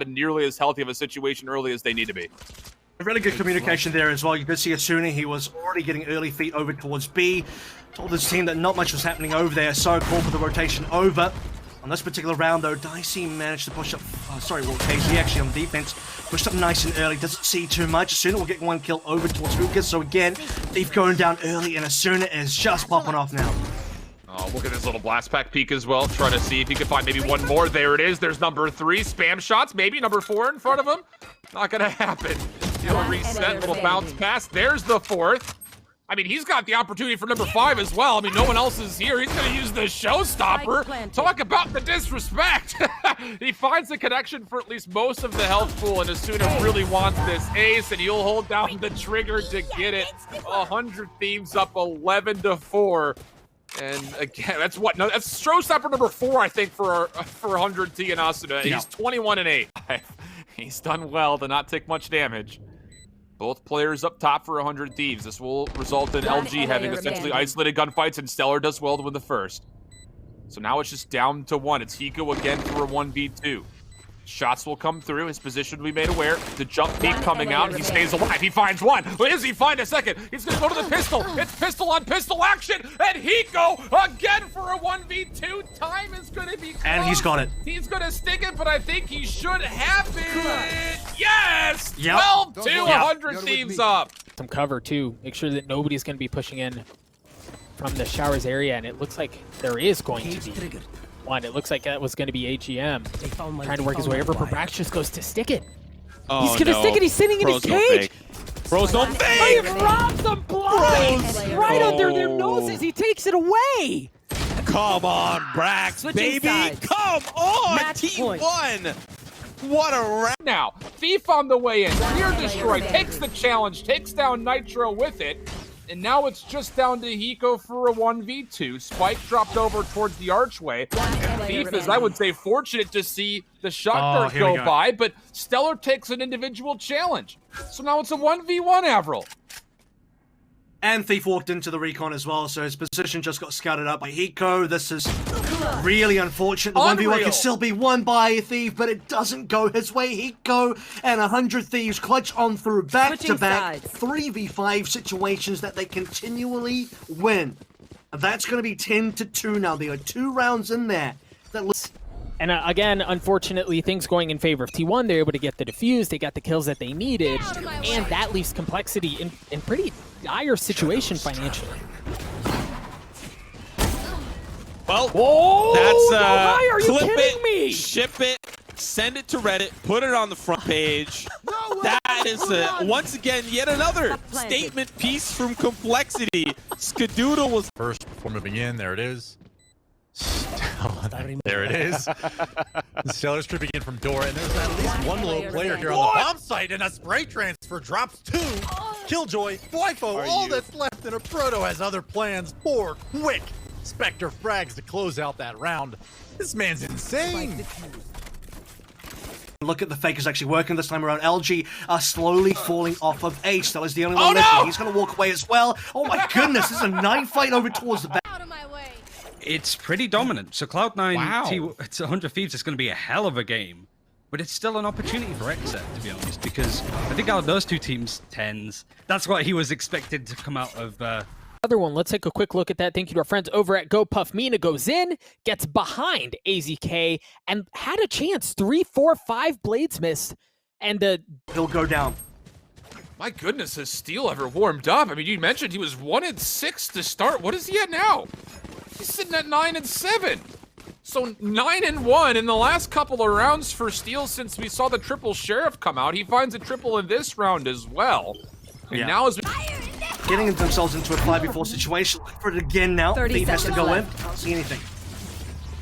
been nearly as healthy of a situation early as they need to be. Really good communication there as well. You could see Asuna, he was already getting early feet over towards B. Told his team that not much was happening over there, so called for the rotation over. On this particular round though, Dicey managed to push up, KZ actually on defense, pushed up nice and early, doesn't see too much. Asuna will get one kill over towards Hookah, so again, Thief going down early and Asuna is just popping off now. Oh, look at this little blast pack peek as well, trying to see if he can find maybe one more. There it is, there's number 3, spam shots, maybe number 4 in front of him. Not gonna happen. He'll reset, little bounce pass, there's the 4th. I mean, he's got the opportunity for number 5 as well. I mean, no one else is here. He's gonna use the showstopper. Talk about the disrespect. He finds the connection for at least most of the health pool, and Asuna really wants this ace, and he'll hold down the trigger to get it. 100 Thieves up 11-4. And again, that's what? No, that's showstopper number 4, I think, for 100 T and Asuna. He's 21-8. He's done well to not take much damage. Both players up top for 100 Thieves. This will result in LG having essentially isolated gunfights, and Stellar does well to win the first. So now it's just down to 1. It's Hiko again for a 1v2. Shots will come through. His position will be made aware. The jump peek coming out. He stays alive. He finds one. Where does he find a second? He's going to go to the pistol. It's pistol on pistol action. And Hiko again for a 1v2. Time is going to be close. And he's got it. He's going to stick it, but I think he should have it. Yes! Yep. 12-2, 100 Thieves up. Some cover, too. Make sure that nobody's going to be pushing in from the showers area, and it looks like there is going to be one. It looks like that was going to be AGM trying to work his way over, but Brax just goes to stick it. Oh, he's going to stick it. He's sitting in his cage. Bros don't fake. He robs them blind right under their noses. He takes it away. Come on, Brax, baby. Come on, T1. What a round. Now, Thief on the way in. Clear Destroy takes the challenge, takes down Nitro with it. And now it's just down to Hiko for a 1v2. Spike dropped over towards the archway. And Thief is, I would say, fortunate to see the shot dart go by, but Stellar takes an individual challenge. So now it's a 1v1, Avril. And Thief walked into the recon as well, so his position just got scouted up by Hiko. This is really unfortunate. The 1v1 can still be won by Thief, but it doesn't go his way. Hiko and 100 Thieves clutch on through back-to-back 3v5 situations that they continually win. And that's going to be 10-2 now. There are 2 rounds in there. And again, unfortunately, things going in favor of T1. They're able to get the defuse. They got the kills that they needed. And that leaves Complexity in pretty dire situation financially. Well, that's clip it, ship it, send it to Reddit, put it on the front page. That is, once again, yet another statement piece from Complexity. Skadoodle was first before moving in. There it is. There it is. Stellar's tripping in from door, and there's at least one low player here on the bomb site, and a spray transfer drops 2. Killjoy, Wifo, all that's left, and a Proto has other plans. 4 quick Spectre frags to close out that round. This man's insane. Look at the fakers actually working this time around. LG are slowly falling off of A. Stellar's the only one left. He's going to walk away as well. Oh my goodness, this is a knife fight over towards the back. It's pretty dominant. So Cloud9, it's 100 Thieves. It's going to be a hell of a game, but it's still an opportunity for Exet, to be honest, because I think out of those 2 teams, TENZ, that's what he was expected to come out of. Other one, let's take a quick look at that. Thank you to our friends over at GoPuff. Mina goes in, gets behind AZK, and had a chance. 3, 4, 5 blades missed, and he'll go down. My goodness, has Steel ever warmed up? I mean, you mentioned he was 1-6 to start. What is he at now? He's sitting at 9-7. So 9-1 in the last couple of rounds for Steel since we saw the triple sheriff come out. He finds a triple in this round as well. And now as getting themselves into a 5v4 situation. Look for it again now. Thief has to go in. Can't see anything.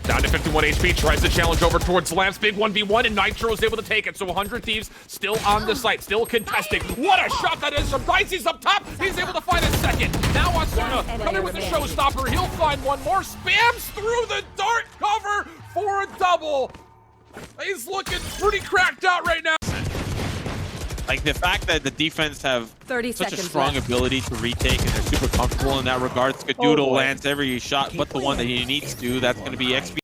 Down to 51 HP, tries to challenge over towards Lamps. Big 1v1, and Nitro is able to take it. So 100 Thieves still on the site, still contesting. What a shot that is from Dicey's up top. He's able to find a second. Now Asuna coming with the showstopper. He'll find one more. Spams through the dart cover for a double. He's looking pretty cracked out right now. Like the fact that the defense have such a strong left. ability to retake, and they're super comfortable in that regard. Skadoodle lands every shot but the one that he needs to. That's going to be XP.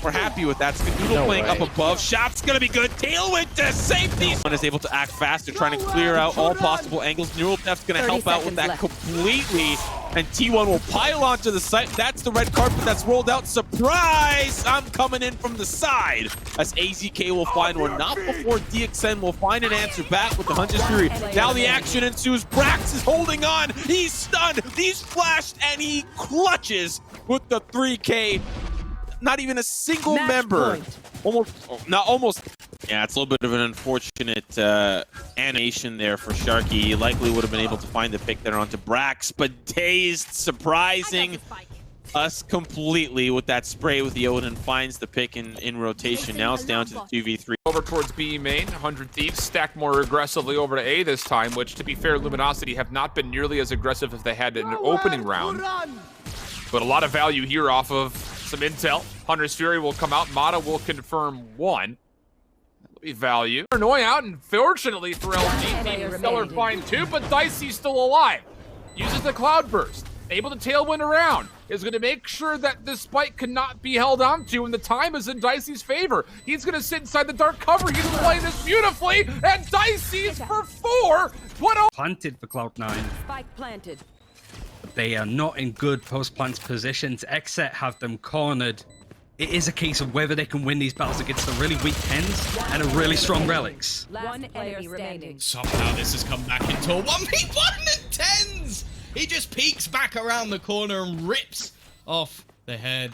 We're happy with that. Skadoodle playing up above. Shot's gonna be good. Tailwind to safety. One is able to act fast. They're trying to clear out all possible angles. Neural Deft's gonna help out with that completely. And T1 will pile onto the site. That's the red carpet that's rolled out. Surprise! I'm coming in from the side. As AZK will find one. Not before DXN will find an answer back with the Hunter's Fury. Now the action ensues. Brax is holding on. He's stunned. He's flashed. And he clutches with the 3K. Not even a single member. Almost. Yeah, it's a little bit of an unfortunate animation there for Sharky. He likely would have been able to find the pick there onto Brax, but Dazed surprising us completely with that spray with the Odin. Finds the pick in rotation. Now it's down to the 2v3. Over towards B main, 100 Thieves stacked more aggressively over to A this time, which, to be fair, Luminosity have not been nearly as aggressive as they had in an opening round. But a lot of value here off of some intel. Hunter's Fury will come out. Mata will confirm one. That'll be value. Paranoia out, and fortunately for LG, Stellar find two, but Dicey's still alive. Uses the Cloud Burst. Able to tailwind around. Is going to make sure that this spike cannot be held onto, and the time is in Dicey's favor. He's going to sit inside the dark cover. He's playing this beautifully, and Dicey's for 4. Planted for Cloud9. Spike planted. They are not in good post-plant positions. Exet have them cornered. It is a case of whether they can win these battles against the really weak TENZ and a really strong Relics. One enemy remaining. Somehow this has come back into a 1v1 and TENZ! He just peeks back around the corner and rips off the head.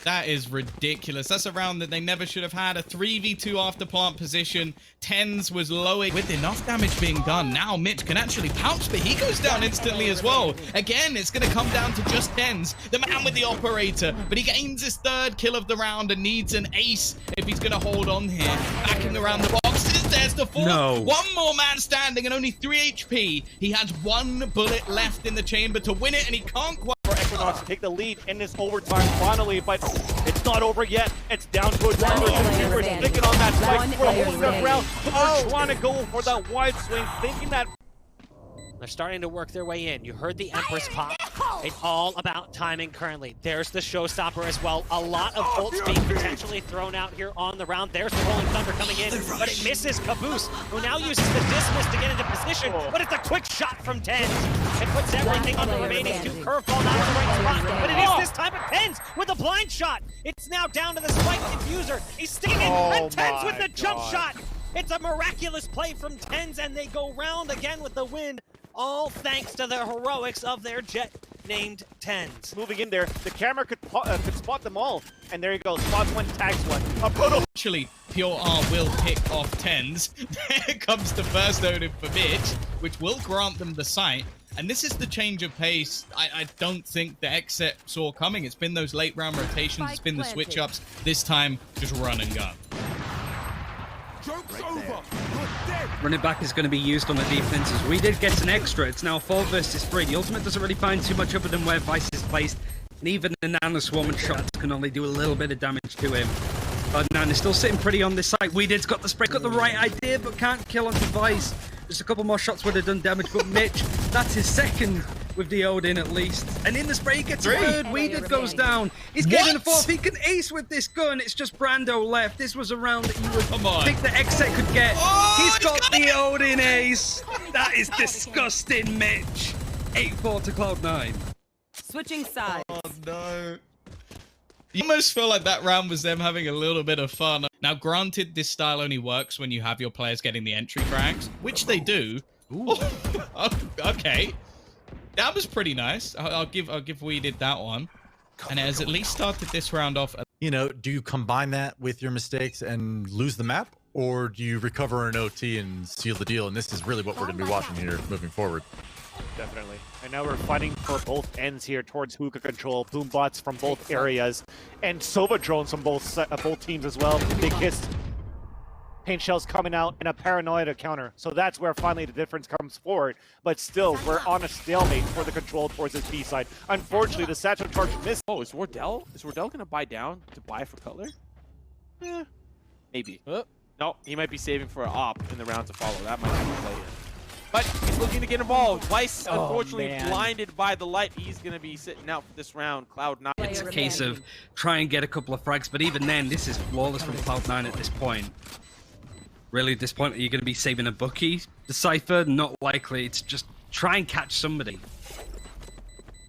That is ridiculous. That's a round that they never should have had. A 3v2 after plant position. TENZ was lowing with enough damage being done. Now Mitch can actually pounce, but he goes down instantly as well. Again, it's going to come down to just TENZ, the man with the operator. But he gains his 3rd kill of the round and needs an ace if he's going to hold on here. Backing around the boxes. There's the 4th. No. One more man standing and only 3 HP. He has 1 bullet left in the chamber to win it, and he can't quite. For Equinox to take the lead in this overtime finally, but it's not over yet. It's down to a number. Super sticking on that spike for the whole enough round. They're trying to go for that wide swing, thinking that they're starting to work their way in. You heard the Empress pop. It's all about timing currently. There's the showstopper as well. A lot of ults being potentially thrown out here on the round. There's the Rolling Thunder coming in, but it misses Caboose, who now uses the Dismiss to get into position, but it's a quick shot from TENZ. It puts everything on the remaining 2. Curveball, not in the right spot, but it is this time at TENZ with a blind shot. It's now down to the Spike Diffuser. He's stinging, and TENZ with the jump shot. It's a miraculous play from TENZ, and they go round again with the win. All thanks to the heroics of their jet named TENZ. moving in there, the camera could spot them all. And there you go, spots one, tags one. Actually, Pure R will pick off TENZ. There comes the first Odin for Mitch, which will grant them the site. And this is the change of pace I don't think the Exet saw coming. It's been those late round rotations, it's been the switch ups. This time, just run and gun. Joke's over. Running back is going to be used on the defenses. We did get an extra. It's now 4 versus 3. The ultimate doesn't really find too much other than where Vice is placed. And even the Nano Swarm and shots can only do a little bit of damage to him. But Nano's still sitting pretty on this side. Weeded's got the spray, got the right idea, but can't kill onto Vice. Just a couple more shots would have done damage, but Mitch, that's his 2nd with the Odin at least. And in the spray, he gets 3rd. Weeded goes down. He's getting a 4th. He can ace with this gun. It's just Brando left. This was a round that you would think the Exet could get. He's got the Odin ace. That is disgusting, Mitch. 8-4 to Cloud9. Switching sides. Oh no. You almost feel like that round was them having a little bit of fun. Now, granted, this style only works when you have your players getting the entry frags, which they do. Oh, okay. That was pretty nice. I'll give Weeded that one. And it has at least started this round off. You know, do you combine that with your mistakes and lose the map? Or do you recover an OT and seal the deal? And this is really what we're going to be watching here moving forward. Definitely. And now we're fighting for both ends here towards hookah control, boom bots from both areas, and Sova drones from both teams as well. Big hits. Paint shells coming out and a paranoia to counter. So that's where finally the difference comes forward. But still, we're on a stalemate for the control towards this B side. Unfortunately, the satchel charge missed. Oh, is Wardell gonna buy down to buy for Cutler? Yeah, maybe. No, he might be saving for an op in the round to follow. That might be the play here. but he's looking to get involved. Weiss, Oh, unfortunately, man. blinded by the light. He's going to be sitting out for this round. Cloud9. It's a case of try and get a couple of frags, but even then, this is flawless from Cloud9 at this point. Really, at this point, are you going to be saving a bookie? The Cypher, not likely. It's just try and catch somebody.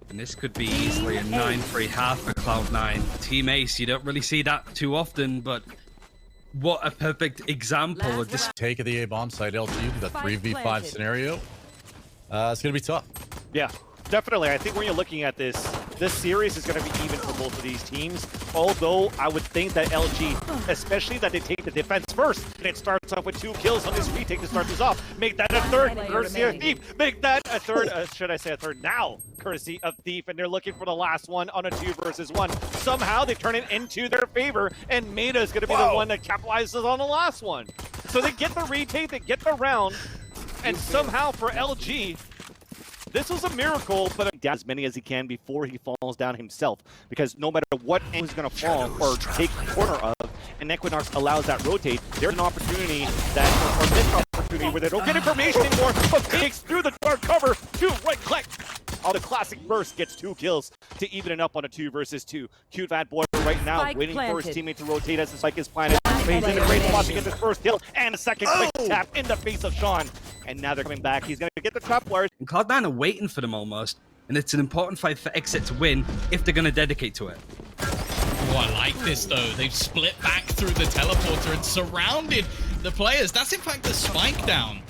And this could be easily a 9-3 half for Cloud9. Team Ace, you don't really see that too often, but what a perfect example of this. Take of the A bomb site, LG, the 3v5 scenario. It's going to be tough. Yeah, definitely. I think when you're looking at this series is going to be even for both of these teams. Although I would think that LG, especially that they take the defense first, and it starts off with 2 kills on this retake to start this off. Make that a third, courtesy of Thief. Make that a third, should I say a third now, courtesy of Thief. And they're looking for the last one on a 2 versus 1. Somehow they turn it into their favor, and Meta is going to be the one that capitalizes on the last one. So they get the retake, they get the round, and somehow for LG, this was a miracle, but down as many as he can before he falls down himself. Because no matter what angle he's going to fall or take the corner of, and Equinox allows that rotate, there's an opportunity that, or missed opportunity where they don't get information anymore, but takes through the dark cover to right click. On the classic burst, gets 2 kills to even it up on a 2 versus 2. Cute Fat Boy right now, Spike waiting for his planted. teammate to rotate as the spike is planted. He's in a great spot to get his first kill, and a second quick tap in the face of Sean. And now they're coming back. He's going to get the trap wires. And Cloud9 are waiting for them almost, and it's an important fight for Exit to win if they're going to dedicate to it. Oh, I like this though. They've split back through the teleporter and surrounded the players. That's in fact the spike down.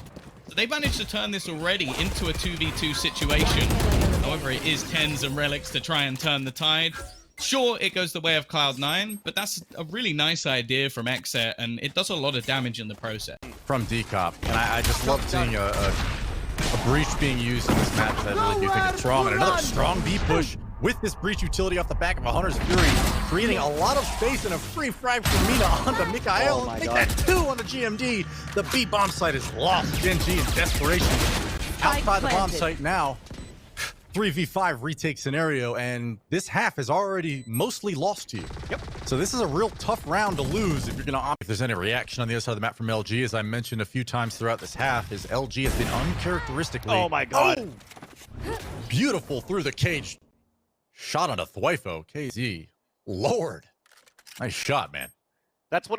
So they managed to turn this already into a 2v2 situation. However, it is TENZ and Relics to try and turn the tide. Sure, it goes the way of Cloud9, but that's a really nice idea from Exet, and it does a lot of damage in the process. From Decop, and I just love seeing a breach being used in this match that I really do think is strong. And another strong B push with this breach utility off the back of a Hunter's Fury, creating a lot of space and a free frag from Mina onto Mikael. my Make God. that 2 on the GMD. The B bomb site is lost. Genji in desperation outside the bomb site now. 3v5 retake scenario, and this half is already mostly lost to you. Yep. So this is a real tough round to lose if you're going to opt. If there's any reaction on the other side of the map from LG, as I mentioned a few times throughout this half, is LG has been uncharacteristically Oh my God. beautiful through the cage. Shot on a Thwifo. KZ. Lord. Nice shot, man. That's what